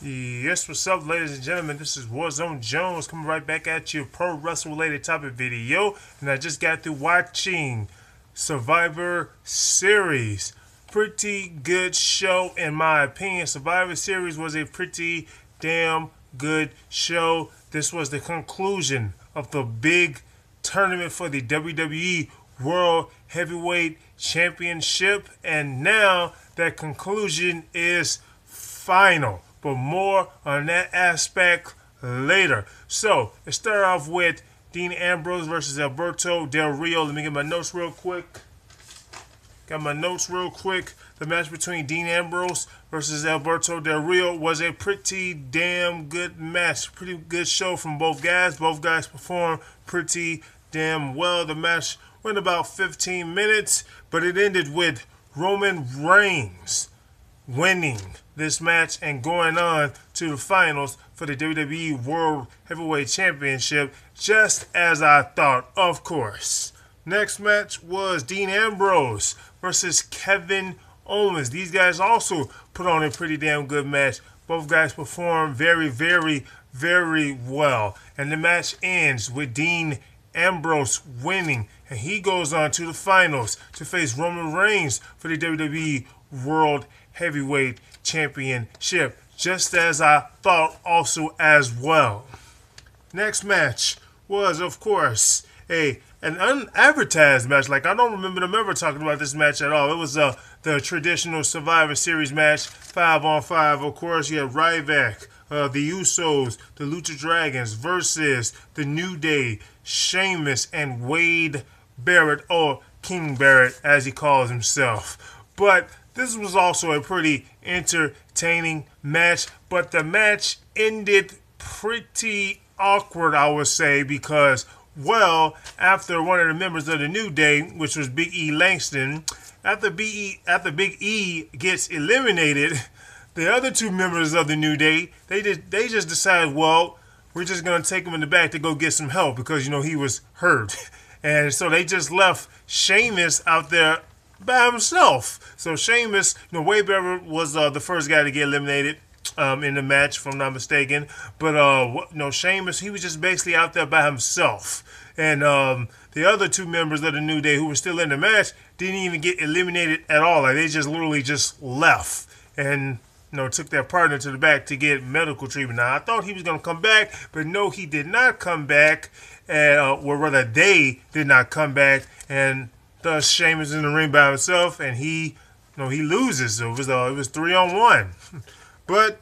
Yes, what's up, ladies and gentlemen? This is Warzone Jones coming right back at you, pro wrestling related topic video, and I just got through watching Survivor Series. Pretty good show, in my opinion. Survivor Series was a pretty damn good show. This was the conclusion of the big tournament for the WWE World Heavyweight Championship, and now that conclusion is final. But more on that aspect later. So let's start off with Dean Ambrose versus Alberto Del Rio. Let me get my notes real quick. Got my notes real quick. The match between Dean Ambrose versus Alberto Del Rio was a pretty damn good match. Pretty good show from both guys. Both guys performed pretty damn well. The match went about 15 minutes, but it ended with Roman Reigns winning this match and going on to the finals for the WWE World Heavyweight Championship, just as I thought, of course. Next match was Dean Ambrose versus Kevin Owens. These guys also put on a pretty damn good match. Both guys performed very well. And the match ends with Dean Ambrose winning, and he goes on to the finals to face Roman Reigns for the WWE World Heavyweight Championship, just as I thought also as well. Next match was, of course, an unadvertised match. Like, I don't remember them ever talking about this match at all. It was the traditional Survivor Series match, 5-on-5. Of course, you had Ryback, the Usos, the Lucha Dragons versus the New Day, Sheamus, and Wade Barrett, or King Barrett, as he calls himself. But this was also a pretty entertaining match, but the match ended pretty awkward, I would say, because, well, after one of the members of the New Day, which was Big E Langston, after Big E gets eliminated, the other two members of the New Day, they just decided, well, we're just going to take him in the back to go get some help because, he was hurt. And so they just left Sheamus out there by himself. So Sheamus, Wade Barrett was the first guy to get eliminated in the match, if I'm not mistaken. But Sheamus, he was just basically out there by himself. And the other two members of the New Day who were still in the match didn't even get eliminated at all. Like, they just literally just left and took their partner to the back to get medical treatment. Now, I thought he was going to come back, but no, he did not come back. Or rather, they did not come back, and thus Sheamus in the ring by himself, and he loses. So it was 3-on-1. But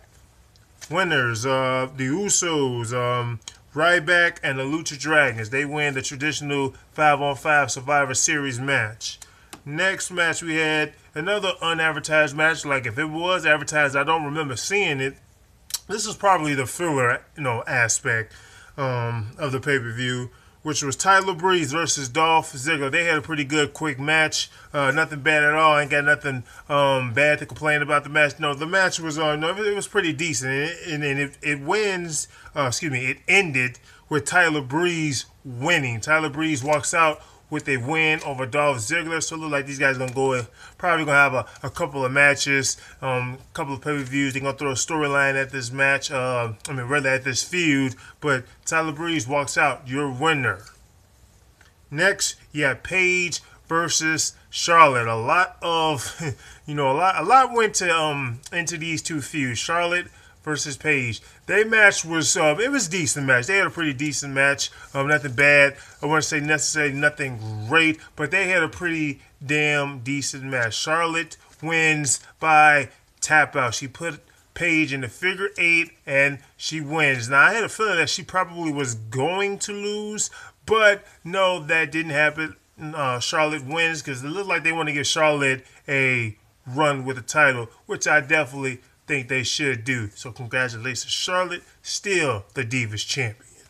winners, the Usos, Ryback, and the Lucha Dragons, they win the traditional 5-on-5 Survivor Series match. Next match, we had another unadvertised match. Like, if it was advertised, I don't remember seeing it. This is probably the filler, aspect of the pay-per-view, which was Tyler Breeze versus Dolph Ziggler. They had a pretty good, quick match. Nothing bad at all. Ain't got nothing bad to complain about the match. No, the match was it was pretty decent, and it ended with Tyler Breeze winning. Tyler Breeze walks out with a win over Dolph Ziggler. So it looks like these guys are probably gonna have a couple of matches, a couple of pay-per-views. They're gonna throw a storyline at this match. Rather at this feud. But Tyler Breeze walks out, your winner. Next, you have Paige versus Charlotte. A lot of, a lot went to into these two feuds. Charlotte versus Paige. Their match was it was a decent match. They had a pretty decent match. Nothing bad. I wouldn't say necessarily nothing great, but they had a pretty damn decent match. Charlotte wins by tap out. She put Paige in the figure 8 and she wins. Now, I had a feeling that she probably was going to lose, but no, that didn't happen. Charlotte wins because it looked like they want to give Charlotte a run with the title, which I definitely think they should do. So congratulations, Charlotte, still the Divas champion.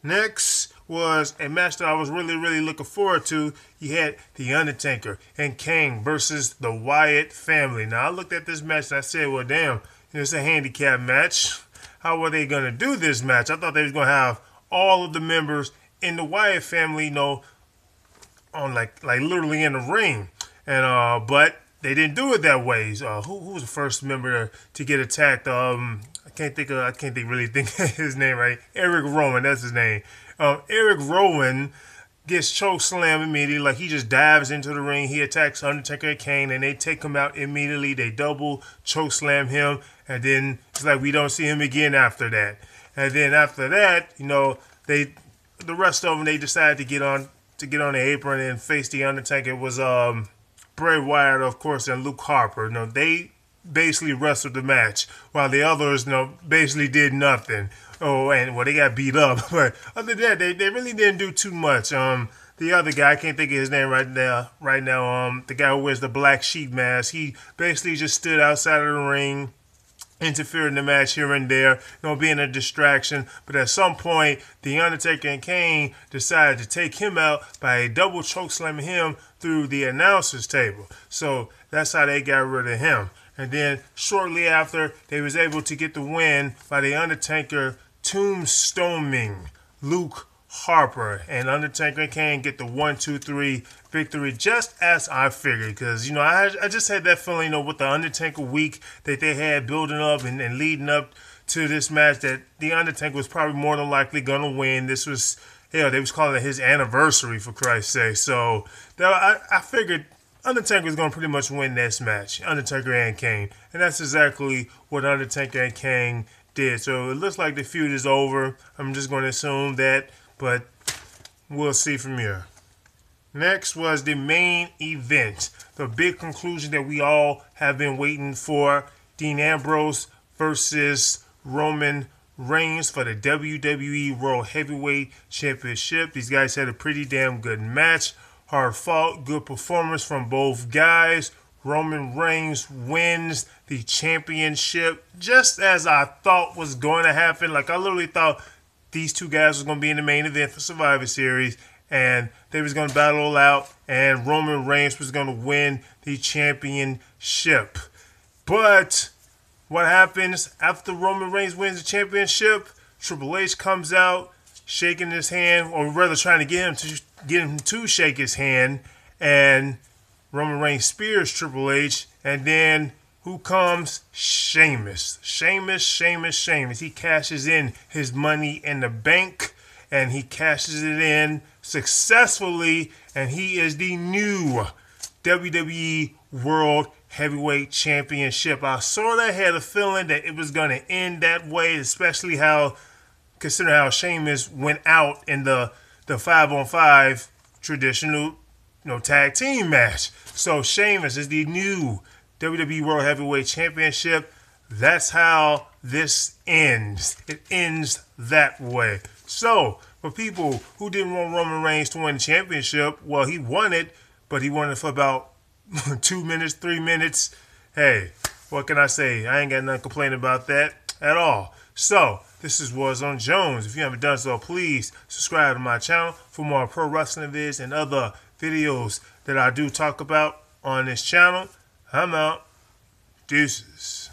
Next was a match that I was really looking forward to. You had The Undertaker and Kane versus the Wyatt family. Now, I looked at this match and I said, well, damn, it's a handicap match. How are they going to do this match? I thought they was going to have all of the members in the Wyatt family, on like literally in the ring. And but they didn't do it that way. Who was the first member to get attacked? I I can't really think his name right. Eric Rowan, that's his name. Eric Rowan gets choke slammed immediately. Like, he just dives into the ring. He attacks Undertaker and Kane, and they take him out immediately. They double choke slam him, and then it's like we don't see him again after that. And then after that, you know, the rest of them, they decided to get on the apron and face the Undertaker. It was Bray Wyatt, of course, and Luke Harper. You know, they basically wrestled the match, while the others, you know, basically did nothing. Oh, and well, they got beat up, but other than that, they really didn't do too much. The other guy, I can't think of his name right now. The guy who wears the black sheep mask, he basically just stood outside of the ring, interfered in the match here and there, you know, being a distraction. But at some point, the Undertaker and Kane decided to take him out by double choke slamming him through the announcer's table. So that's how they got rid of him. And then shortly after, they was able to get the win by the Undertaker tombstoning Luke Harper, and Undertaker and Kane get the 1-2-3 victory, just as I figured. Because, you know, I just had that feeling, you know, with the Undertaker week that they had building up and leading up to this match, that the Undertaker was probably more than likely gonna win. This was, hell, they was calling it his anniversary, for Christ's sake. So I figured Undertaker is going to pretty much win this match, Undertaker and Kane. And that's exactly what Undertaker and Kane did. So it looks like the feud is over. I'm just going to assume that, but we'll see from here. Next was the main event, the big conclusion that we all have been waiting for. Dean Ambrose versus Roman Reigns for the WWE World Heavyweight Championship. These guys had a pretty damn good match. Hard fought, good performance from both guys. Roman Reigns wins the championship, just as I thought was going to happen. Like, I literally thought these two guys was going to be in the main event for Survivor Series, and they was going to battle out, and Roman Reigns was going to win the championship. But what happens after Roman Reigns wins the championship? Triple H comes out, shaking his hand, or rather trying to get him to shake his hand, and Roman Reigns spears Triple H, and then who comes? Sheamus. Sheamus. He cashes in his money in the bank, and he cashes it in successfully, and he is the new WWE World Heavyweight Championship. I sort of had a feeling that it was going to end that way, especially considering how Sheamus went out in the 5-on-5 traditional, tag team match. So Sheamus is the new WWE World Heavyweight Championship. That's how this ends. It ends that way. So for people who didn't want Roman Reigns to win the championship, well, he won it, but he won it for about 2 minutes, 3 minutes. Hey, what can I say? I ain't got nothing to complain about that at all. So this is Warzone Jones. If you haven't done so, please subscribe to my channel for more pro wrestling vids and other videos that I do talk about on this channel. I'm out. Deuces.